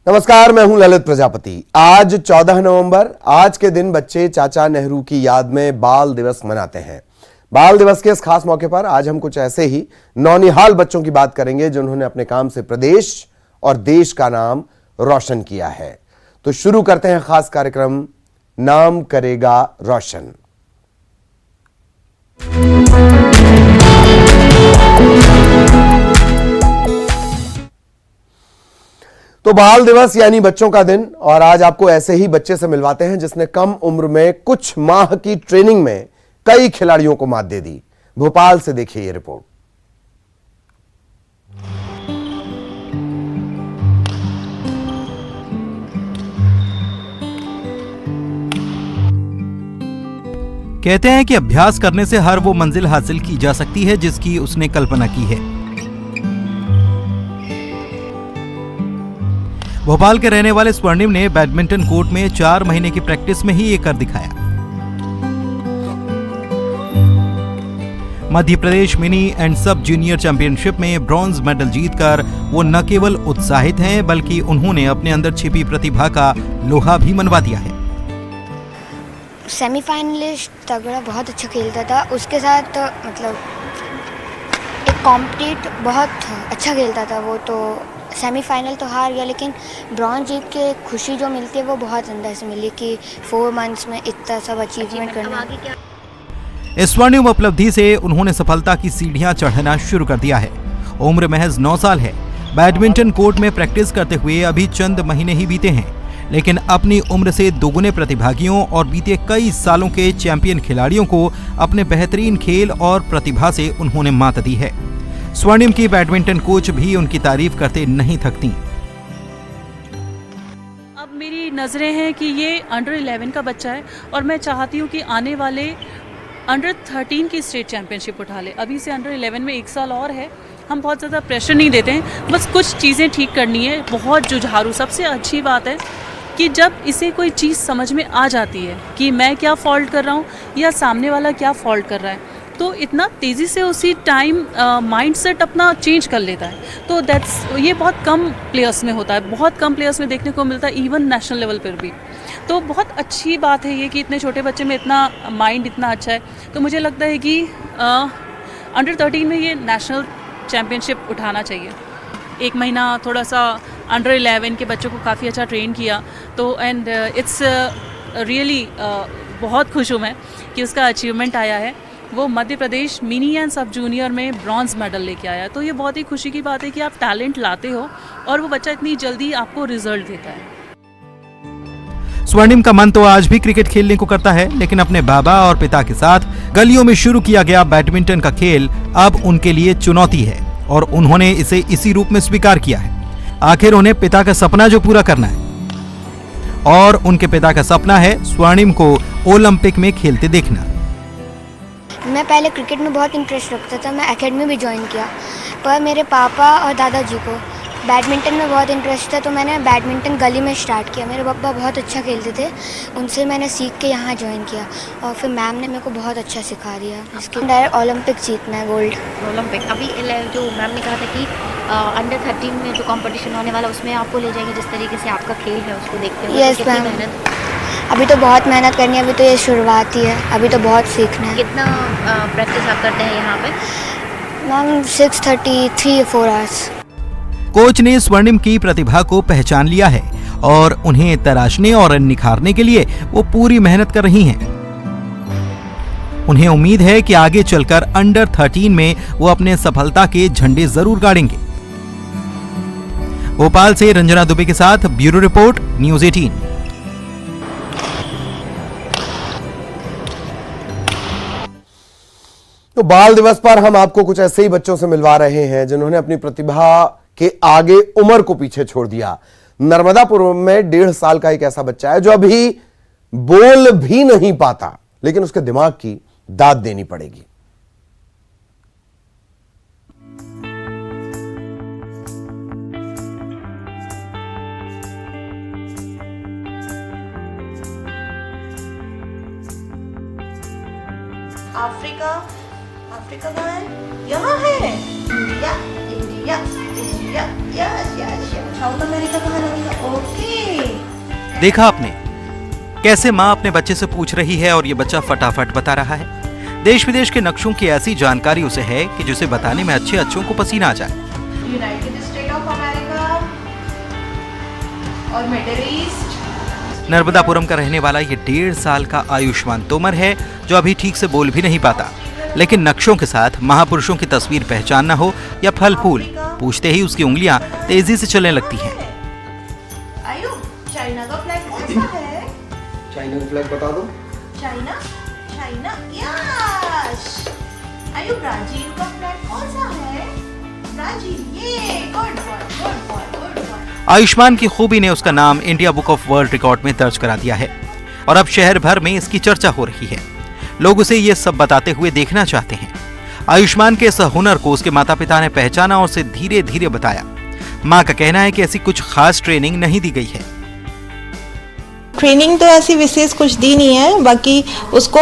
नमस्कार, मैं हूं ललित प्रजापति। आज 14 नवंबर, आज के दिन बच्चे चाचा नेहरू की याद में बाल दिवस मनाते हैं। बाल दिवस के इस खास मौके पर आज हम कुछ ऐसे ही नौनिहाल बच्चों की बात करेंगे जिन्होंने अपने काम से प्रदेश और देश का नाम रोशन किया है। तो शुरू करते हैं खास कार्यक्रम नाम करेगा रोशन। तो बाल दिवस यानी बच्चों का दिन, और आज आपको ऐसे ही बच्चे से मिलवाते हैं जिसने कम उम्र में कुछ माह की ट्रेनिंग में कई खिलाड़ियों को मात दे दी। भोपाल से देखिए ये रिपोर्ट। कहते हैं कि अभ्यास करने से हर वो मंजिल हासिल की जा सकती है जिसकी उसने कल्पना की है। भोपाल के रहने वाले स्वर्णिम ने बैडमिंटन कोर्ट में 4 महीने की प्रैक्टिस में ही ये कर दिखाया। Madhya Pradesh mini and sub junior championship में ब्रॉन्ज मेडल जीतकर वो न केवल उत्साहित हैं बल्कि उन्होंने अपने अंदर छिपी प्रतिभा का लोहा भी मनवा दिया है। सेमीफाइनलिस्ट तगड़ा बहुत अच्छा खेलता था, उसके साथ मतलब एक कॉम्पिटिट बहुत अच्छा खेलता था वो। तो सेमीफाइनल तो हार गया, लेकिन ब्रॉन्ज जीत के खुशी जो मिलती है वो बहुत अंदर से मिली कि 4 मंथ्स में इतना सब अचीवमेंट करना। इस स्वर्णिम उपलब्धि से उन्होंने सफलता की सीढ़ियां चढ़ना शुरू कर दिया है। उम्र महज 9 साल है। बैडमिंटन कोर्ट में प्रैक्टिस करते हुए अभी चंद महीने ही बीते हैं, लेकिन अपनी उम्र से दोगुने प्रतिभागियों और बीते कई सालों के चैंपियन खिलाड़ियों को अपने बेहतरीन खेल और प्रतिभा से उन्होंने मात दी है। स्वर्णिम की बैडमिंटन कोच भी उनकी तारीफ करते नहीं थकती। अब मेरी नज़रें हैं कि ये अंडर 11 का बच्चा है और मैं चाहती हूँ कि आने वाले अंडर 13 की स्टेट चैंपियनशिप उठा ले। अभी से अंडर 11 में 1 साल और है। हम बहुत ज़्यादा प्रेशर नहीं देते हैं, बस कुछ चीज़ें ठीक करनी है। बहुत जुझारू, सबसे अच्छी बात है कि जब इसे कोई चीज़ समझ में आ जाती है कि मैं क्या फॉल्ट कर रहा हूँ या सामने वाला क्या फॉल्ट कर रहा है, तो इतना तेज़ी से उसी टाइम माइंडसेट अपना चेंज कर लेता है। तो ये बहुत कम प्लेयर्स में होता है, बहुत कम प्लेयर्स में देखने को मिलता है, इवन नेशनल लेवल पर भी। तो बहुत अच्छी बात है ये कि इतने छोटे बच्चे में इतना माइंड इतना अच्छा है। तो मुझे लगता है कि अंडर 13 में ये नेशनल चैम्पियनशिप उठाना चाहिए। 1 महीना थोड़ा सा अंडर 11 के बच्चों को काफ़ी अच्छा ट्रेन किया, तो एंड इट्स रियली बहुत खुश हूँ मैं कि उसका अचीवमेंट आया है। वो मध्य Pradesh mini and sub junior में ब्रॉन्ज मेडल लेके आया। तो ये बहुत ही खुशी की बात है कि आप टैलेंट लाते हो और वो बच्चा इतनी जल्दी आपको रिजल्ट देता है। स्वर्णिम का मन तो आज भी क्रिकेट खेलने को करता है, लेकिन अपने बाबा और पिता के साथ गलियों में शुरू किया गया बैडमिंटन का खेल अब उनके लिए चुनौती है और उन्होंने इसे इसी रूप में स्वीकार किया है। आखिर उन्हें पिता का सपना जो पूरा करना है, और उनके पिता का सपना है स्वर्णिम को ओलंपिक में खेलते देखना। मैं पहले क्रिकेट में बहुत इंटरेस्ट रखता था, मैं एकेडमी भी ज्वाइन किया, पर मेरे पापा और दादाजी को बैडमिंटन में बहुत इंटरेस्ट था, तो मैंने बैडमिंटन गली में स्टार्ट किया। मेरे पापा बहुत अच्छा खेलते थे, उनसे मैंने सीख के यहाँ ज्वाइन किया और फिर मैम ने मेरे को बहुत अच्छा सिखा दिया। इसके डायरेक्ट ओलंपिक जीतना है, गोल्ड ओलंपिक। अभी जो मैम ने कहा था कि अंडर 13 में जो कंपटीशन होने वाला उसमें आपको ले जाएंगे, जिस तरीके से आपका खेल है उसको देखते हुए। यस मैम, अभी तो बहुत मेहनत करनी है, अभी तो ये शुरुआत ही है, अभी तो बहुत सीखना है। कितना प्रैक्टिस आप करते हैं यहाँ पे? Ma'am 6:33-4 hours. कोच ने स्वर्णिम की प्रतिभा को पहचान लिया है और उन्हें तराशने और निखारने के लिए वो पूरी मेहनत कर रही हैं। उन्हें उम्मीद है कि आगे चलकर अंडर 13 में वो अपने सफलता के झंडे जरूर गाड़ेंगे। भोपाल से रंजना दुबे के साथ ब्यूरो रिपोर्ट, न्यूज़ 18। तो बाल दिवस पर हम आपको कुछ ऐसे ही बच्चों से मिलवा रहे हैं जिन्होंने अपनी प्रतिभा के आगे उम्र को पीछे छोड़ दिया। नर्मदापुर में 1.5 साल का एक ऐसा बच्चा है जो अभी बोल भी नहीं पाता, लेकिन उसके दिमाग की दाद देनी पड़ेगी। अफ्रीका कहाँ है? यहाँ है। India, India, India, yes yes yes. South America कहाँ लगेगा? ओके। देखा आपने कैसे माँ अपने बच्चे से पूछ रही है और ये बच्चा फटाफट बता रहा है। देश विदेश के नक्शों की ऐसी जानकारी उसे है कि जिसे बताने में अच्छों को पसीना आ जाए। यूनाइटेड स्टेट ऑफ अमेरिका और मिडिल ईस्ट। नर्मदापुरम का रहने वाला ये 1.5 साल का आयुष्मान तोमर है, जो अभी ठीक से बोल भी नहीं पाता, लेकिन नक्शों के साथ महापुरुषों की तस्वीर पहचानना हो या फल फूल, पूछते ही उसकी उंगलियां तेजी से चलने लगती हैं। आयु, चाइना का फ्लैग कौन सा है? चाइना का फ्लैग बता दो। China, China, yes. आयु, ब्राजील का फ्लैग कौन सा है? ब्राजील, ये good boy, good boy, good boy. Ayushman की खूबी ने उसका नाम India book of world record में दर्ज करा दिया है और अब शहर भर में इसकी चर्चा हो रही है। लोग उसे ये सब बताते हुए देखना चाहते हैं। आयुष्मान के इस हुनर को उसके माता पिता ने पहचाना और उसे धीरे धीरे बताया। माँ का कहना है कि ऐसी कुछ खास ट्रेनिंग नहीं दी गई है। ट्रेनिंग तो ऐसी विशेष कुछ दी नहीं है, बाकी उसको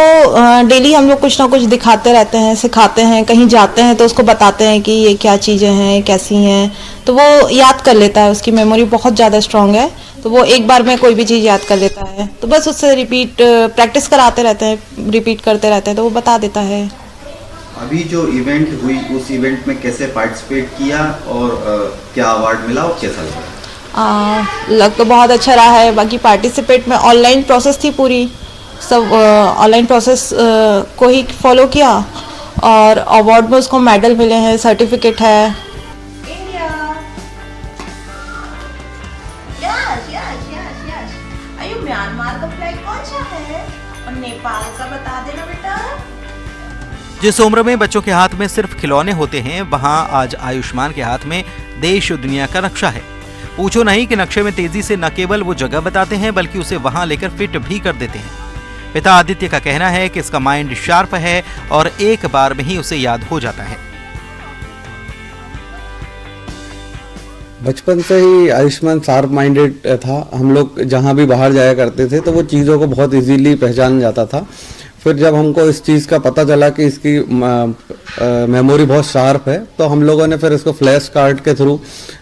डेली हम लोग कुछ ना कुछ दिखाते रहते हैं, सिखाते हैं, कहीं जाते हैं तो उसको बताते हैं कि ये क्या चीज़ें हैं, कैसी हैं, तो वो याद कर लेता है। उसकी मेमोरी बहुत ज़्यादा स्ट्रांग है, तो वो एक बार में कोई भी चीज़ याद कर लेता है। तो बस उससे रिपीट प्रैक्टिस कराते रहते हैं, रिपीट करते रहते हैं, तो वो बता देता है। अभी जो इवेंट हुई उस इवेंट में कैसे पार्टिसिपेट किया और क्या अवार्ड मिला और कैसा लगा? लग तो बहुत अच्छा रहा है। बाकी पार्टिसिपेट में ऑनलाइन प्रोसेस थी पूरी, सब ऑनलाइन प्रोसेस को ही फॉलो किया और अवार्ड में उसको मेडल मिले हैं, सर्टिफिकेट है। India, yes yes yes yes. आयु, म्यांमार का फ्लैग कौन सा है? और नेपाल का बता देना बेटा। जिस उम्र में बच्चों के हाथ में सिर्फ खिलौने होते हैं, वहां आज आयुष्मान के हाथ में देश और दुनिया का नक्शा है। पूछो नहीं कि नक्शे में तेजी से न केवल वो जगह बताते हैं बल्कि उसे वहां लेकर फिट भी कर देते हैं। पिता आदित्य का कहना है कि इसका माइंड शार्प है और एक बार में ही उसे याद हो जाता है। बचपन से ही आयुष्मान शार्प माइंडेड था। हम लोग जहाँ भी बाहर जाया करते थे तो वो चीज़ों को बहुत इजीली पहचान जाता था। फिर जब हमको इस चीज़ का पता चला कि इसकी मेमोरी बहुत शार्प है, तो हम लोगों ने फिर इसको फ्लैश कार्ड के थ्रू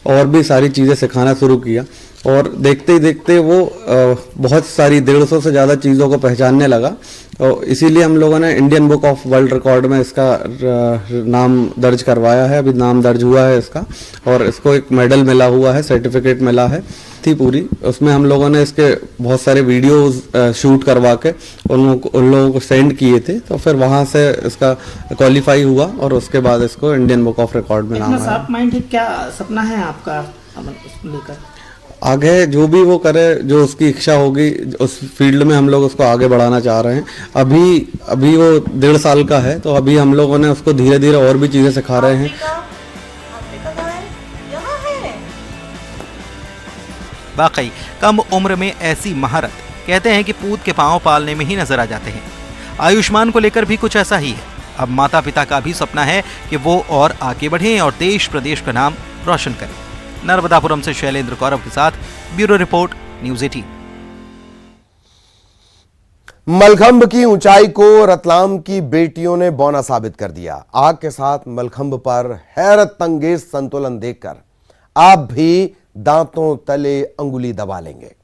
और भी सारी चीज़ें सिखाना शुरू किया और देखते ही देखते वो बहुत सारी 150 से ज़्यादा चीज़ों को पहचानने लगा। और इसीलिए हम लोगों ने Indian book of world record में इसका नाम दर्ज करवाया है। अभी नाम दर्ज हुआ है इसका और इसको एक मेडल मिला हुआ है, सर्टिफिकेट मिला है थी पूरी। उसमें हम लोगों ने इसके बहुत सारे वीडियोस शूट करवा के उन लोगों को सेंड किए थे, तो फिर वहाँ से इसका क्वालिफाई हुआ और उसके बाद इसको इंडियन बुक ऑफ रिकॉर्ड में नाम आया। शार्प माइंड है, क्या सपना है आपका उसको लेकर? आगे जो भी वो करे, जो उसकी इच्छा होगी उस फील्ड में हम लोग उसको आगे बढ़ाना चाह रहे हैं। अभी वो 1.5 साल का है, तो अभी हम लोगों ने उसको धीरे धीरे और भी चीज़ें सिखा रहे हैं। वाकई कम उम्र में ऐसी महारत कहते हैं कि पूत के पांव पालने में ही नजर आ जाते हैं। आयुष्मान को लेकर भी कुछ ऐसा ही है। अब माता पिता का भी सपना है कि वो और आगे बढ़ें और देश प्रदेश का नाम रोशन करें। नर्मदापुरम से शैलेंद्र कौरव के साथ ब्यूरो रिपोर्ट, न्यूज़ 18। मलखंभ की ऊंचाई को रतलाम की बेटियों ने बौना साबित कर दिया। आग के साथ मलखंभ पर हैरत अंगेज संतुलन देखकर आप भी दांतों तले अंगुली दबा लेंगे।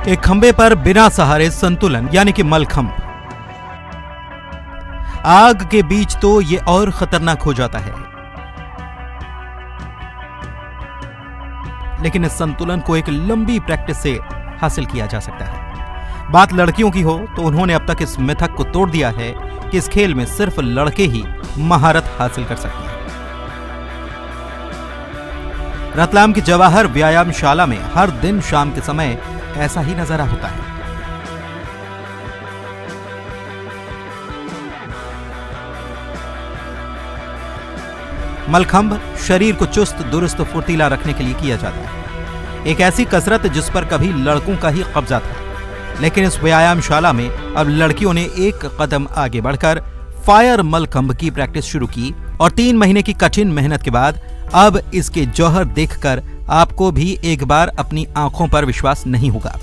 एक खंबे पर बिना सहारे संतुलन यानी कि मलखंभ। आग के बीच तो ये और खतरनाक हो जाता है, लेकिन इस संतुलन को एक लंबी प्रैक्टिस से हासिल किया जा सकता है। बात लड़कियों की हो तो उन्होंने अब तक इस मिथक को तोड़ दिया है कि इस खेल में सिर्फ लड़के ही महारत हासिल कर सकते हैं। रतलाम की जवाहर व्यायामशाला में हर दिन शाम के समय ऐसा ही नजारा होता है। मलखंभ शरीर को चुस्त दुरुस्त फुर्तीला रखने के लिए किया जाता है। एक ऐसी कसरत जिस पर कभी लड़कों का ही कब्जा था, लेकिन इस व्यायामशाला में अब लड़कियों ने एक कदम आगे बढ़कर फायर मलखंभ की प्रैक्टिस शुरू की और 3 महीने की कठिन मेहनत के बाद अब इसके जौहर देखकर आपको भी एक बार अपनी आंखों पर विश्वास नहीं होगा।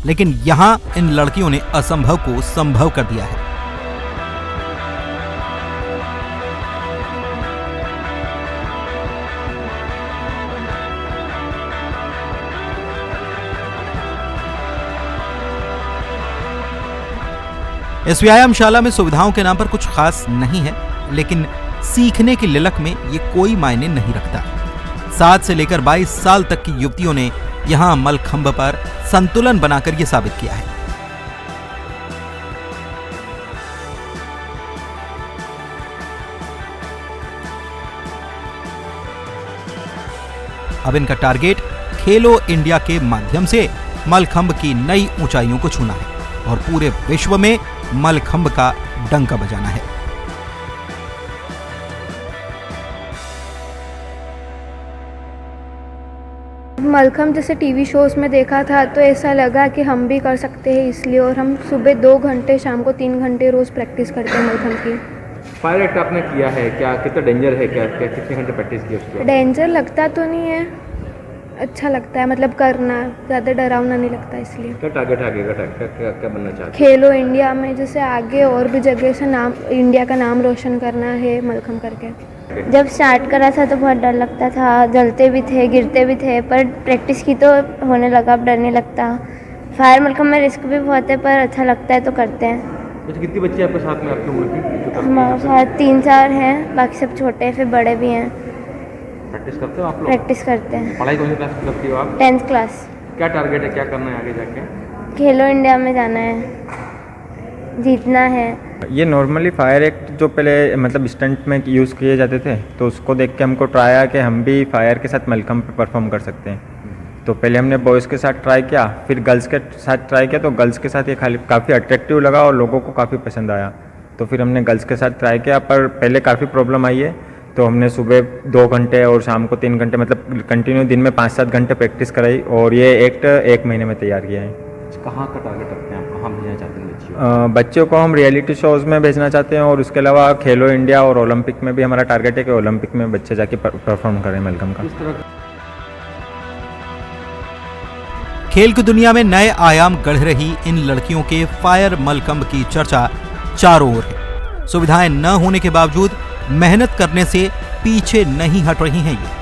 लेकिन यहां इन लड़कियों ने असंभव को संभव कर दिया है। इस व्यायामशाला में सुविधाओं के नाम पर कुछ खास नहीं है, लेकिन सीखने की ललक में ये कोई मायने नहीं रखता। 7 से लेकर 22 साल तक की युवतियों ने यहां मलखंभ पर संतुलन बनाकर यह साबित किया है। अब इनका टारगेट खेलो इंडिया के माध्यम से मलखंभ की नई ऊंचाइयों को छूना है और पूरे विश्व में मलखंभ का डंका बजाना है। मलखंभ जैसे टीवी शोज में देखा था तो ऐसा लगा कि हम भी कर सकते हैं, इसलिए और हम सुबह 2 घंटे शाम को 3 घंटे रोज प्रैक्टिस करते हैं मलखंभ की। फायर एक्ट आपने किया है, क्या कितना डेंजर है, क्या कितने घंटे प्रैक्टिस की उसके बाद? डेंजर लगता तो नहीं है, अच्छा लगता है, मतलब करना ज़्यादा डरावना नहीं लगता। इसलिए क्या टारगेट है आगे का, क्या बनना चाहते हैं? खेलो इंडिया में जैसे आगे और भी जगह से नाम इंडिया का नाम रोशन करना है मलखंभ करके। जब स्टार्ट करा था तो बहुत डर लगता था, जलते भी थे, गिरते भी थे, पर प्रैक्टिस की तो होने लगा, अब डर नहीं लगता। फायर मलखंभ में रिस्क भी बहुत है, पर अच्छा लगता है तो करते हैं। अच्छा, कितनी बच्चे आपके साथ में, आपकी उम्र की? हमारे साथ 3-4 हैं, बाकी सब छोटे हैं, फिर बड़े भी हैं। प्रैक्टिस करते हो आप लोग? प्रैक्टिस करते हैं। पढ़ाई कौन सी क्लास में करती हो आप? 10th class. क्या टारगेट है, क्या करना है आगे जाके? खेलो इंडिया में जाना है, जीतना है। ये नॉर्मली फायर एक्ट जो पहले मतलब स्टंट में यूज़ किए जाते थे, तो उसको देख के हमको ट्राई आया कि हम भी फायर के साथ मलखंभ पे परफॉर्म कर सकते हैं। तो पहले हमने बॉयज़ के साथ ट्राई किया, फिर गर्ल्स के साथ ट्राई किया, तो गर्ल्स के साथ ये काफ़ी अट्रैक्टिव लगा और लोगों को काफ़ी पसंद आया। तो फिर हमने गर्ल्स के साथ ट्राई किया, पर पहले काफ़ी प्रॉब्लम आई है। तो हमने सुबह 2 घंटे और शाम को 3 घंटे, मतलब कंटिन्यू दिन में 5-7 घंटे प्रैक्टिस कराई और ये एक्ट 1 महीने में तैयार किया है। कहाँ का टारगेट रखते हैं आप, कहाँ भेजना चाहते हैं बच्चों को? हम रियलिटी शोज़ में भेजना चाहते हैं और उसके अलावा खेलो इंडिया और ओलंपिक में भी हमारा टारगेट है कि ओलंपिक में बच्चे जाके परफॉर्म करें मलखंभ का। खेल की दुनिया में नए आयाम गढ़ रही इन लड़कियों के फायर मलखंभ की चर्चा चारों ओर है। सुविधाएं न होने के बावजूद मेहनत करने से पीछे नहीं हट रही हैं ये।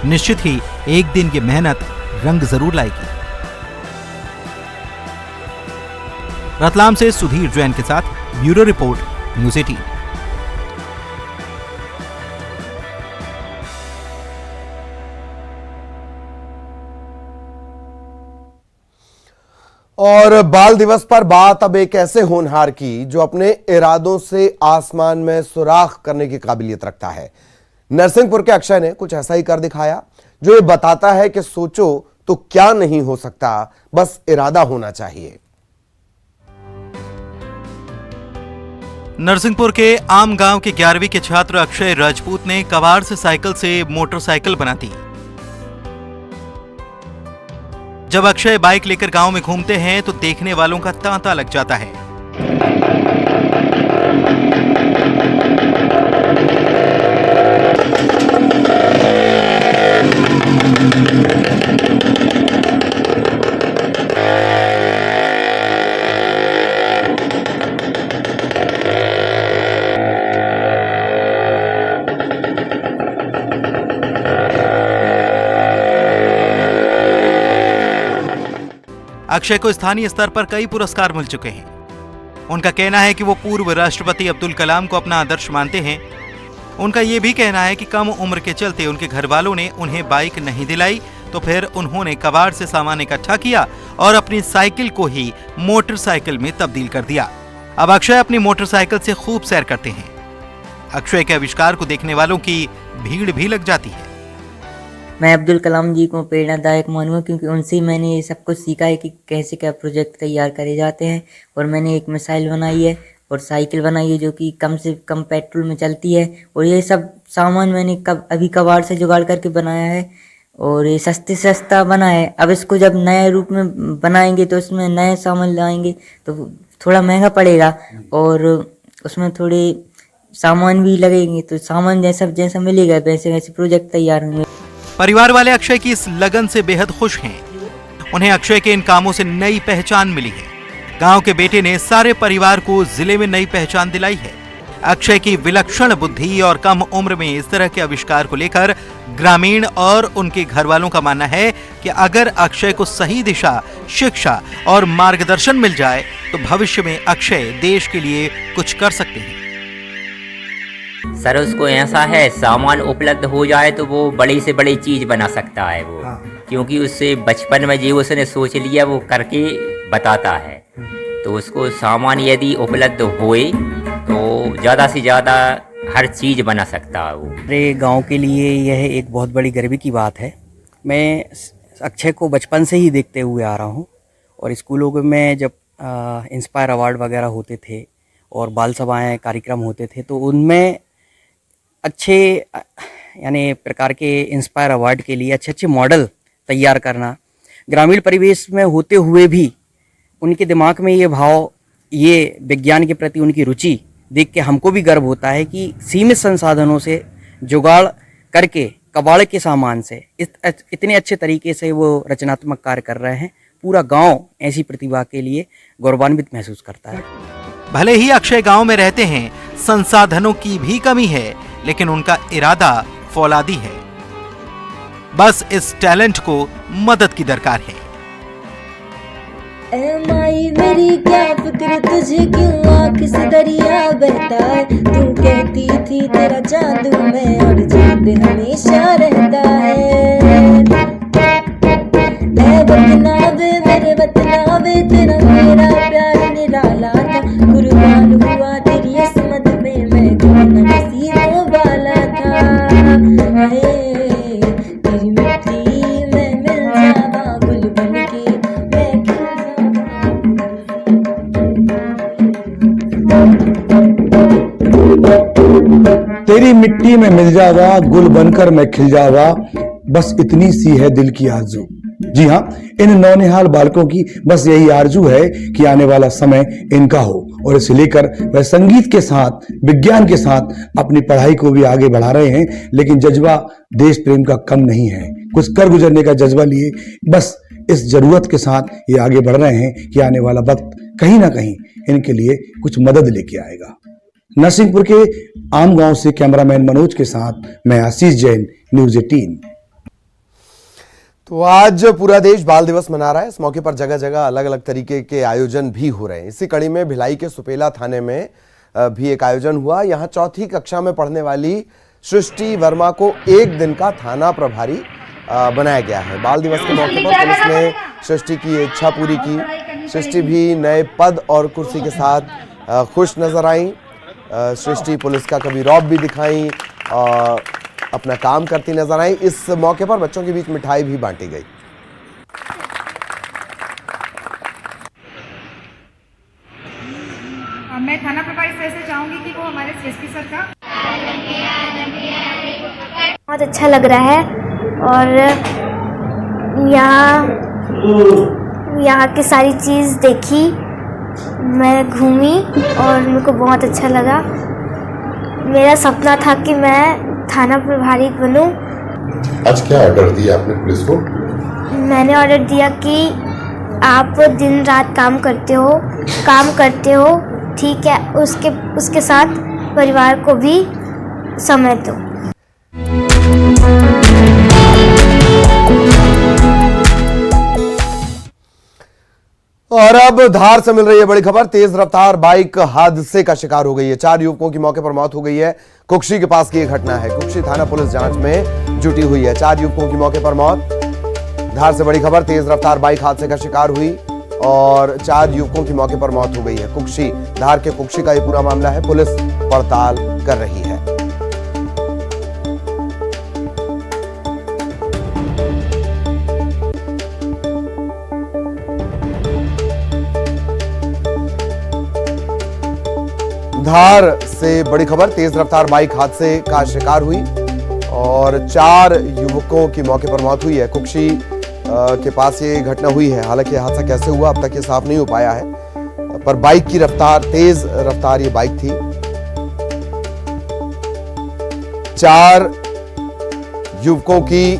निश्चित ही एक दिन ये मेहनत रंग जरूर लाएगी। रतलाम से सुधीर जैन के साथ ब्यूरो रिपोर्ट, न्यूज़ 18। और बाल दिवस पर बात अब एक ऐसे होनहार की जो अपने इरादों से आसमान में सुराख करने की काबिलियत रखता है। नरसिंहपुर के अक्षय ने कुछ ऐसा ही कर दिखाया जो ये बताता है कि सोचो तो क्या नहीं हो सकता, बस इरादा होना चाहिए। नरसिंहपुर के आम गांव के 11वीं के छात्र अक्षय राजपूत ने कबाड़ से साइकिल से मोटरसाइकिल बना दी। जब अक्षय बाइक लेकर गांव में घूमते हैं तो देखने वालों का तांता लग जाता है। अक्षय को स्थानीय स्तर पर कई पुरस्कार मिल चुके हैं। उनका कहना है कि वो पूर्व राष्ट्रपति अब्दुल कलाम को अपना आदर्श मानते हैं। उनका ये भी कहना है कि कम उम्र के चलते उनके घर वालों ने उन्हें बाइक नहीं दिलाई, तो फिर उन्होंने कबाड़ से सामान इकट्ठा किया और अपनी साइकिल को ही मोटरसाइकिल में तब्दील कर दिया। अब अक्षय अपनी मोटरसाइकिल से खूब सैर करते हैं। अक्षय के आविष्कार को देखने वालों की भीड़ भी लग जाती है। मैं अब्दुल कलाम जी को प्रेरणादायक मानूंगा, क्योंकि उनसे ही मैंने ये सब कुछ सीखा है कि कैसे क्या प्रोजेक्ट तैयार करे जाते हैं। और मैंने एक मिसाइल बनाई है और साइकिल बनाई है जो कि कम से कम पेट्रोल में चलती है। और ये सब सामान मैंने अभी कबाड़ से जुगाड़ करके बनाया है। और ये सस्ते से सस्ता बना है। अब इसको जब नए रूप में बनाएंगे तो इसमें नए सामान लाएंगे तो थोड़ा महंगा पड़ेगा और उसमें थोड़े सामान भी लगेंगे, तो सामान जैसा जैसा मिलेगा वैसे वैसे प्रोजेक्ट तैयार होंगे। परिवार वाले अक्षय की इस लगन से बेहद खुश हैं। उन्हें अक्षय के इन कामों से नई पहचान मिली है। गांव के बेटे ने सारे परिवार को जिले में नई पहचान दिलाई है। अक्षय की विलक्षण बुद्धि और कम उम्र में इस तरह के आविष्कार को लेकर ग्रामीण और उनके घर वालों का मानना है कि अगर अक्षय को सही दिशा, शिक्षा और मार्गदर्शन मिल जाए तो भविष्य में अक्षय देश के लिए कुछ कर सकते हैं। सर उसको ऐसा है, सामान उपलब्ध हो जाए तो वो बड़ी से बड़ी चीज बना सकता है वो, क्योंकि उससे बचपन में जो उसने सोच लिया वो करके बताता है। तो उसको सामान यदि उपलब्ध होए तो ज़्यादा से ज़्यादा हर चीज़ बना सकता है वो। मेरे गांव के लिए यह एक बहुत बड़ी गर्व की बात है। मैं अक्षय को बचपन से ही देखते हुए आ रहा हूं और स्कूलों में जब इंस्पायर अवार्ड वगैरह होते थे और बाल सभाएँ कार्यक्रम होते थे तो उनमें अच्छे यानी प्रकार के इंस्पायर अवार्ड के लिए अच्छे अच्छे मॉडल तैयार करना, ग्रामीण परिवेश में होते हुए भी उनके दिमाग में ये भाव, ये विज्ञान के प्रति उनकी रुचि देख के हमको भी गर्व होता है कि सीमित संसाधनों से जुगाड़ करके कबाड़ के सामान से इतने अच्छे तरीके से वो रचनात्मक कार्य कर रहे हैं। पूरा गांव ऐसी प्रतिभा के लिए गौरवान्वित महसूस करता है। भले ही अक्षय गांव में रहते हैं, संसाधनों की भी कमी है, लेकिन उनका इरादा फौलादी है। बस इस टैलेंट को मदद की दरकार है। ऐ माई मेरी क्या फिक्र तुझे क्यों आँख से दरिया बहता है। तू कहती थी तेरा जादू में और चांद हमेशा रहता है। ऐ वतनावे मेरे वतनावे तेरा मेरा प्यार निराला था। कुर्बान हुआ तेरी असमत में मैं कौन नसीबों वाला था। तेरी मिट्टी में मिल जावा गुल बन के तेरी मिट्टी में मिल जावा गुल बनकर मैं खिल जावा, बस इतनी सी है दिल की आरजू। जी हाँ, इन नौनिहाल बालकों की बस यही आरजू है कि आने वाला समय इनका हो और इसे लेकर वह संगीत के साथ, विज्ञान के साथ अपनी पढ़ाई को भी आगे बढ़ा रहे हैं। लेकिन जज्बा देश प्रेम का कम नहीं है, कुछ कर गुजरने का जज्बा लिए बस इस जरूरत के साथ ये आगे बढ़ रहे हैं कि आने वाला वक्त कहीं ना कहीं इनके लिए कुछ मदद लेके आएगा। नरसिंहपुर के आम गांव से कैमरामैन मनोज के साथ मैं आशीष जैन, न्यूज़ 18। तो आज पूरा देश बाल दिवस मना रहा है। इस मौके पर जगह जगह अलग अलग तरीके के आयोजन भी हो रहे हैं। इसी कड़ी में भिलाई के सुपेला थाने में भी एक आयोजन हुआ। यहाँ चौथी कक्षा में पढ़ने वाली सृष्टि वर्मा को एक दिन का थाना प्रभारी बनाया गया है। बाल दिवस के मौके पर पुलिस ने सृष्टि की इच्छा पूरी की। सृष्टि भी नए पद और कुर्सी के साथ खुश नजर आई। सृष्टि पुलिस का कभी रौब भी दिखाई और अपना काम करती नजर आई। इस मौके पर बच्चों के बीच मिठाई भी बांटी गई। मैं थाना प्रभारी सर से चाहूंगी कि वो हमारे सीएसपी सर का बहुत अच्छा लग रहा है और यहाँ की सारी चीज़ देखी, मैं घूमी और मेरे को बहुत अच्छा लगा। मेरा सपना था कि मैं थाना प्रभारी बनूं। आज क्या ऑर्डर दिया आपने पुलिस को? मैंने ऑर्डर दिया कि आप दिन रात काम करते हो, ठीक है, उसके साथ परिवार को भी समय दो। और अब धार से मिल रही है बड़ी खबर। तेज रफ्तार बाइक हादसे का शिकार हो गई है। 4 युवकों की मौके पर मौत हो गई है। कुक्षी के पास की यह घटना है। कुक्षी थाना पुलिस जांच में जुटी हुई है। 4 युवकों की मौके पर मौत। धार से बड़ी खबर। तेज रफ्तार बाइक हादसे का शिकार हुई और 4 युवकों की मौके पर मौत हो गई है। कुक्षी, धार के कुक्षी का यह पूरा मामला है। पुलिस पड़ताल कर रही है। धार से बड़ी खबर। तेज रफ्तार बाइक हादसे का शिकार हुई और 4 युवकों की मौके पर मौत हुई है। कुक्षी के पास ये घटना हुई है। हालांकि हादसा कैसे हुआ अब तक ये साफ नहीं हो पाया है, पर बाइक की रफ्तार, तेज रफ्तार ये बाइक थी। 4 युवकों की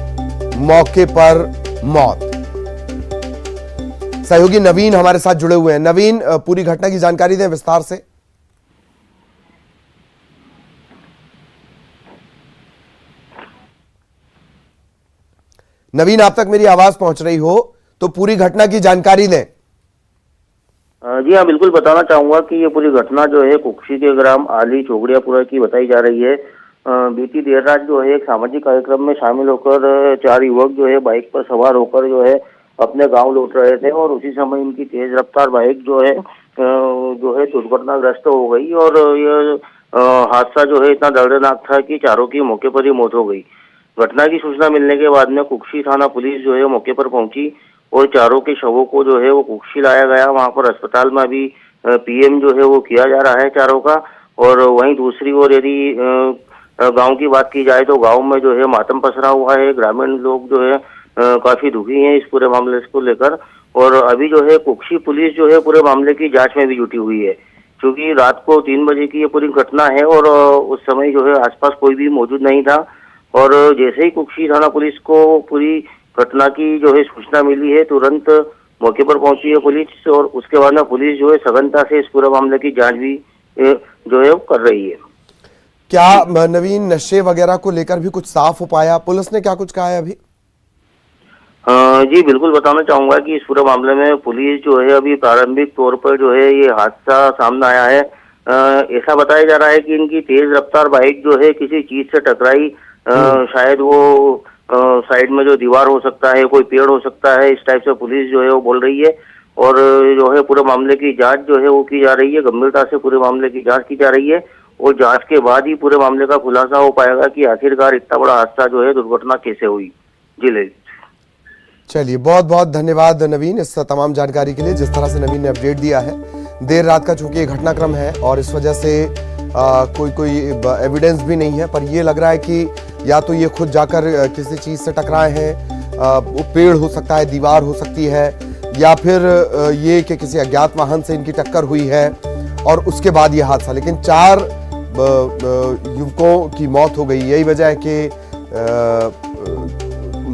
मौके पर मौत। सहयोगी नवीन हमारे साथ जुड़े हुए हैं। नवीन, पूरी घटना की जानकारी दें विस्तार से। नवीन, आप तक मेरी आवाज पहुंच रही हो तो पूरी घटना की जानकारी दें। जी हाँ, बिल्कुल बताना चाहूंगा कि ये पूरी घटना जो है कुक्षी के ग्राम आली चौगड़ियापुरा की बताई जा रही है। बीती देर रात जो है एक सामाजिक कार्यक्रम में शामिल होकर 4 युवक जो है बाइक पर सवार होकर जो है अपने गांव लौट रहे थे और उसी समय इनकी तेज रफ्तार बाइक जो है दुर्घटनाग्रस्त हो गई और ये हादसा जो है इतना दर्दनाक था कि चारों की मौके पर ही मौत हो गई। घटना की सूचना मिलने के बाद में कुक्षी थाना पुलिस जो है मौके पर पहुंची और चारों के शवों को जो है वो कुक्षी लाया गया। वहां पर अस्पताल में अभी पीएम जो है वो किया जा रहा है चारों का। और वहीं दूसरी ओर यदि गांव की बात की जाए तो गांव में जो है मातम पसरा हुआ है। ग्रामीण लोग जो है काफी दुखी हैं इस पूरे मामले को लेकर। और अभी जो है कुक्षी पुलिस जो है पूरे मामले की जांच में भी जुटी हुई है, क्योंकि रात को 3 बजे की ये पूरी घटना है और उस समय जो है आसपास कोई भी मौजूद नहीं था। और जैसे ही कुक्षी थाना पुलिस को पूरी घटना की जो है सूचना मिली है, तुरंत मौके पर पहुंची है पुलिस और उसके बाद में पुलिस जो है सघनता से इस पूरे मामले की जांच भी जो है कर रही है। क्या नवीन, नशे वगैरह को लेकर भी कुछ साफ हो पाया? पुलिस ने क्या कुछ कहा है अभी? जी बिल्कुल बताना चाहूंगा कि इस पूरे मामले में पुलिस जो है अभी प्रारंभिक तौर पर जो है ये हादसा सामने आया है। ऐसा बताया जा रहा है कि इनकी तेज रफ्तार बाइक जो है किसी चीज से टकराई। शायद वो साइड में जो दीवार हो सकता है, कोई पेड़ हो सकता है, इस टाइप से पुलिस जो है वो बोल रही है। और जो है पूरे मामले की जांच जो है वो की जा रही है, गंभीरता से पूरे मामले की जांच की जा रही है और जांच के बाद ही पूरे मामले का खुलासा हो पाएगा कि आखिरकार इतना बड़ा हादसा जो है दुर्घटना कैसे हुई। जी ललित, चलिए, बहुत बहुत धन्यवाद नवीन इस तमाम जानकारी के लिए। जिस तरह से नवीन ने अपडेट दिया है, देर रात का चूंकि घटनाक्रम है और इस वजह से कोई एविडेंस भी नहीं है, पर ये लग रहा है कि या तो ये खुद जाकर किसी चीज से टकराए हैं, वो पेड़ हो सकता है, दीवार हो सकती है, या फिर ये कि किसी अज्ञात वाहन से इनकी टक्कर हुई है और उसके बाद ये हादसा। लेकिन 4 युवकों की मौत हो गई। यही वजह है कि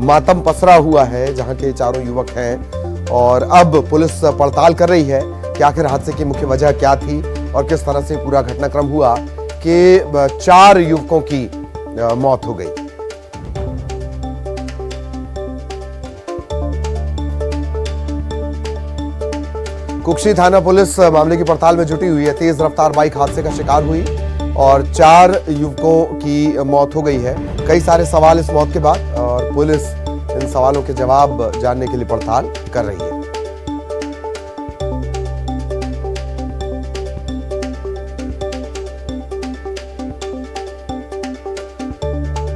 मातम पसरा हुआ है जहां के चारों युवक हैं और अब पुलिस पड़ताल कर रही है कि आखिर हादसे की मुख्य वजह क्या थी और किस तरह से पूरा घटनाक्रम हुआ कि 4 युवकों की मौत हो गई। कुक्षी थाना पुलिस मामले की पड़ताल में जुटी हुई है। तेज रफ्तार बाइक हादसे का शिकार हुई और 4 युवकों की मौत हो गई है। कई सारे सवाल इस मौत के बाद और पुलिस इन सवालों के जवाब जानने के लिए पड़ताल कर रही है।